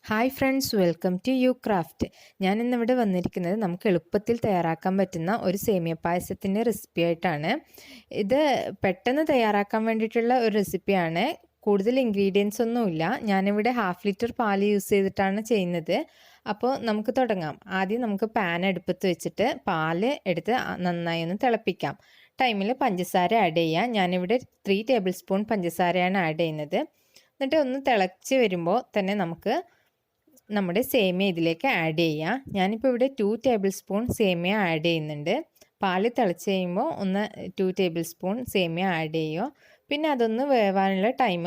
Hi friends, welcome to Ucraft. ഞാൻ ഇന്നിവിടെ വന്നിരിക്കുന്നത് നമുക്ക് എളുപ്പത്തിൽ തയ്യാറാക്കാൻ പറ്റുന്ന ഒരു സേമിയ പായസത്തിൻ്റെ റെസിപ്പി ആയിട്ടാണ്. ഇത് പെട്ടെന്ന് തയ്യാറാക്കാൻ വേണ്ടിയിട്ടുള്ള ഒരു റെസിപ്പിയാണ്. കൂടുതൽ ഇൻഗ്രീഡിയൻസ് ഒന്നുമില്ല. ഞാനിവിടെ 1/2 ലിറ്റർ പാല് യൂസ് ചെയ്തിട്ടാണ് ചെയ്യുന്നത്. അപ്പോൾ നമുക്ക് തുടങ്ങാം. ആദ്യം നമുക്ക് പാൻ അടുപ്പത്ത് വെച്ചിട്ട് പാല് എടുത്ത് നന്നായി ഒന്ന് തിളപ്പിക്കാം. ടൈമിൽ പഞ്ചസാര ആഡ് ചെയ്യാം. ഞാനിവിടെ 3 ടേബിൾ സ്പൂൺ പഞ്ചസാരയാണ് ആഡ് ചെയ്യുന്നത്. എന്നിട്ട് ഒന്ന് തിളച്ച് വരുമ്പോൾ തന്നെ നമുക്ക് നമ്മുടെ സേമിയ ഇതിലേക്ക് ആഡ് ചെയ്യാം. ഞാനിപ്പോൾ ഇവിടെ 2 ടേബിൾ സ്പൂൺ സേമിയ ആഡ് ചെയ്യുന്നുണ്ട്. പാല് തിളച്ച് കഴിയുമ്പോൾ 2 ടേബിൾ സ്പൂൺ സേമിയ ആഡ് ചെയ്യുക. പിന്നെ അതൊന്ന് വേവാനുള്ള ടൈം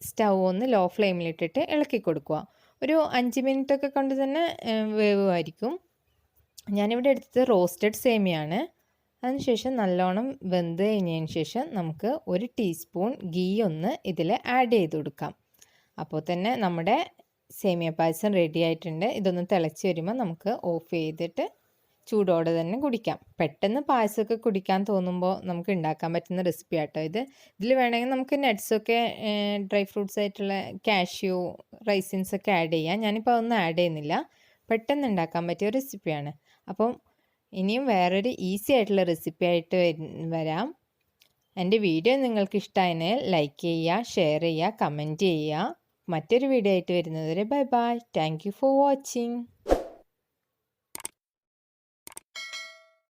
സ്റ്റൗ ഒന്ന് ലോ ഫ്ലെയിമിലിട്ടിട്ട് ഇളക്കി കൊടുക്കുക. ഒരു 5 മിനിറ്റൊക്കെ കൊണ്ട് തന്നെ വേവുമായിരിക്കും. ഞാനിവിടെ എടുത്തത് റോസ്റ്റഡ് സേമിയാണ്. അതിനുശേഷം നല്ലോണം വെന്ത് കഴിഞ്ഞതിന് ശേഷം നമുക്ക് 1 ടീസ്പൂൺ ഗീ ഒന്ന് ഇതിൽ ആഡ് ചെയ്ത് കൊടുക്കാം. അപ്പോൾ തന്നെ നമ്മുടെ സേമിയ പായസം റെഡി ആയിട്ടുണ്ട്. ഇതൊന്ന് തിളച്ച് വരുമ്പോൾ നമുക്ക് ഓഫ് ചെയ്തിട്ട് ചൂടോടെ തന്നെ കുടിക്കാം. പെട്ടെന്ന് പായസമൊക്കെ കുടിക്കാൻ തോന്നുമ്പോൾ നമുക്ക് ഉണ്ടാക്കാൻ പറ്റുന്ന റെസിപ്പി ആട്ടോ ഇത്. ഇതിൽ വേണമെങ്കിൽ നമുക്ക് നട്ട്സൊക്കെ ഡ്രൈ ഫ്രൂട്ട്സ് ആയിട്ടുള്ള കാഷ്യൂ, റൈസിൻസൊക്കെ ആഡ് ചെയ്യാം. ഞാനിപ്പോൾ അതൊന്നും ആഡ് ചെയ്യുന്നില്ല. പെട്ടെന്ന് ഉണ്ടാക്കാൻ പറ്റിയ റെസിപ്പിയാണ്. അപ്പം ഇനിയും വേറൊരു ഈസി ആയിട്ടുള്ള റെസിപ്പി ആയിട്ട് വരാം. എൻ്റെ വീഡിയോ നിങ്ങൾക്ക് ഇഷ്ടമായതിനാൽ ലൈക്ക് ചെയ്യുക, ഷെയർ ചെയ്യുക, കമൻറ്റ് ചെയ്യുക. മറ്റൊരു വീഡിയോ ആയിട്ട് വരുന്നതുവരെ bye bye. Thank you for watching.